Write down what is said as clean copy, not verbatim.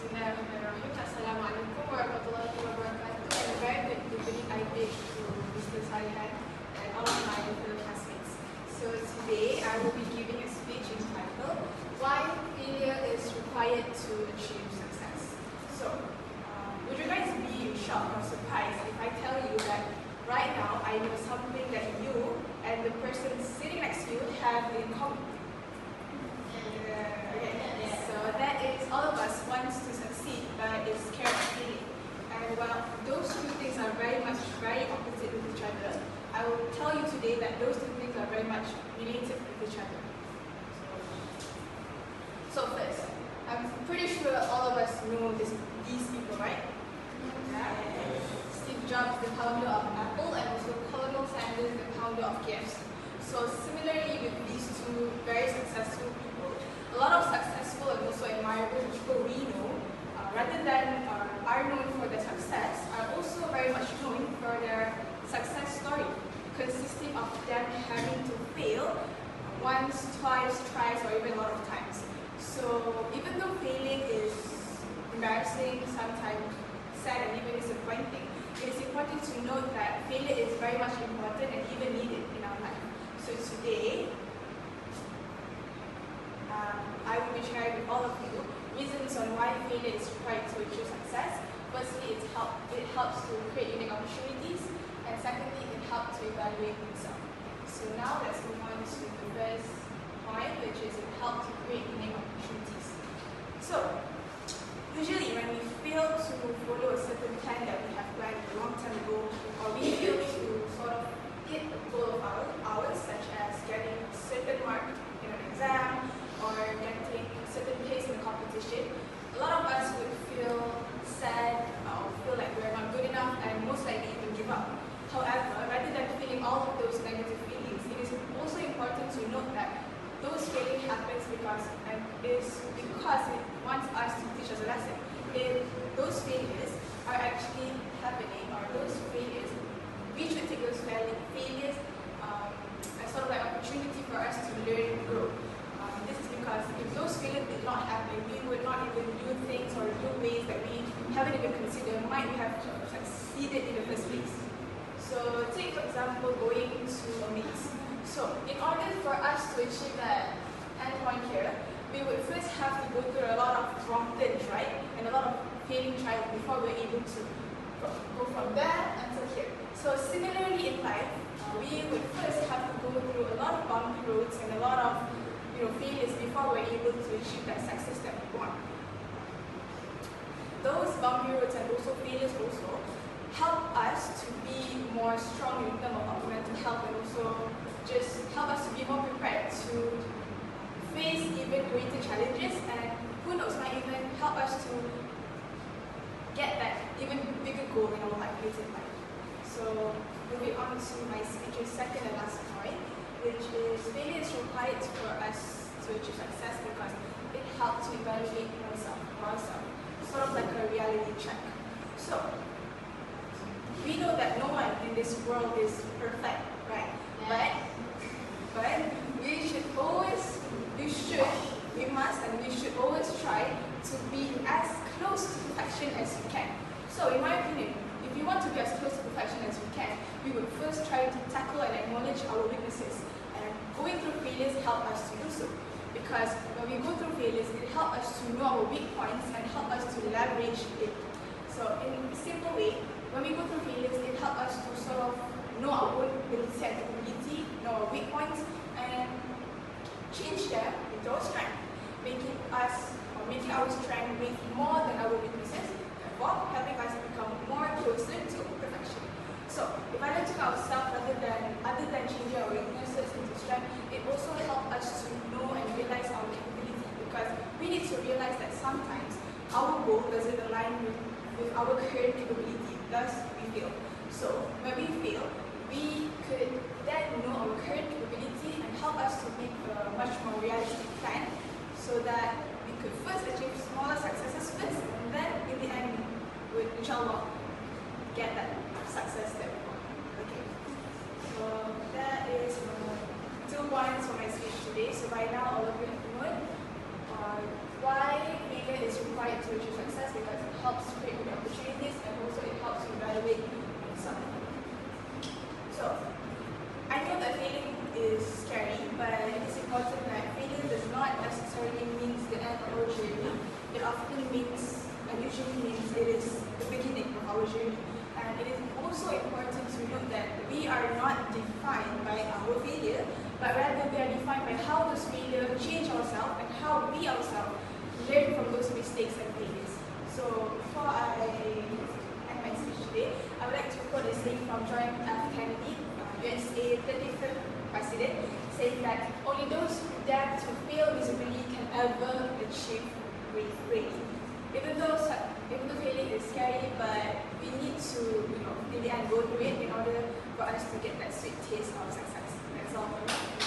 Bismillahirrahmanirrahim. Assalamualaikum warahmatullahi wabarakatuh. And a very good evening I bid to Mr. Sarihan and all of my fellow classmates. So today I will be giving a speech entitled Why Failure is Required to Achieve Success. So, would you guys be shocked or surprised if I tell you that right now I know something that you and the person sitting next to you have in common? So that is all of us wants to succeed but is scared of failing. And while those two things are very opposite with each other, I will tell you today that those two things are very much related with each other. So first, I'm pretty sure all of us know these people, right? Yeah. Steve Jobs, the founder of Apple, and also Colonel Sanders, the founder of KFC. So similarly with these two very successful people, a lot of successful and also admirable people we know, rather than are known for their success, are also very much known for their success story, consisting of them having to fail once, twice, thrice, or even a lot of times. So even though failing is embarrassing, sometimes sad, and even disappointing, it is important to note that failure is very much important and even needed in our life. So today, I will be sharing with all of you reasons on why failure is required to achieve success. Firstly, it helps to create unique opportunities, and secondly, it helps to evaluate yourself. So now let's move on to the first point, which is it helps to create unique opportunities. So usually when we fail to follow a certain plan that we have planned a long time ago, or we fail to sort of hit a goal of ours, such as getting a certain mark in an exam, or getting a certain place in a competition, a lot of us would feel sad or feel like we're not good enough and most likely even give up. However, rather than feeling all of those negative feelings, it is also important to note that those feelings happens because it wants us to teach us a lesson. If those failures are actually happening, or those failures, we should take those failures as sort of an opportunity for us to learn and grow. This is because if those failures did not happen, we would not even do things or do ways that we haven't even considered might we have succeeded in the first place. So take for example going to a maze. So in order for us to achieve that end point here, we would first have to go through a lot of wrong turns, right? And a lot of failing trials before we're able to go from there until here. So similarly in life, we would first have to go through a lot of bumpy roads and a lot of failures before we're able to achieve that success that we want. Those bumpy roads and also failures also help us to be more strong in terms of our mental health, and also just help us to be more prepared to face even greater challenges, and who knows, might even help us to get that even bigger goal in our life later in life. So moving on to my speech's second and last point, which is failure is required for us to achieve success because it helps to evaluate ourselves, sort of like a reality check. So we know that no one in this world is perfect, right? Yeah. But we should always try to be as close to perfection as we can. So in my opinion, if we want to be as close to perfection as we can, we would first try to tackle and acknowledge our weaknesses. And going through failures help us to do so. Because when we go through failures, it helps us to know our weak points and help us to leverage it. So in a simple way, when we go through failures, it helps us to sort of know our own ability and capability, know our weak points, and change them into our strength, making our strength with more than our weaknesses, therefore helping us become more closer to perfection. So if I look to ourselves other than changing our weaknesses into strength, it also helps us to know and realize our capability, because we need to realize that sometimes our goal doesn't align with our current capability, thus we fail. So when we fail, we could then know our current capability and help us to make a much more realistic plan, so that we could first achieve smaller successes first, and then in the end we would inshallah get that success that we want. Okay. So that is 2 points for my speech today. So by now all of you have known why failure is required to achieve success. helps create new opportunities, and also it helps to evaluate yourself. So, I know that failing is scary, but it is important that failure does not necessarily mean the end of our journey. It often means, and usually means, it is the beginning of our journey. And it is also important to note that we are not defined by our failure, but rather we are defined by how those failures change ourselves and how we ourselves learn from those mistakes and failures. So before I end my speech today, I would like to quote a saying from John F. Kennedy, USA 35th President, saying that only those who dare to fail miserably can ever achieve greatly. Even though failing is scary, but we need to, in the end, go through it in order for us to get that sweet taste of success. That's all for me.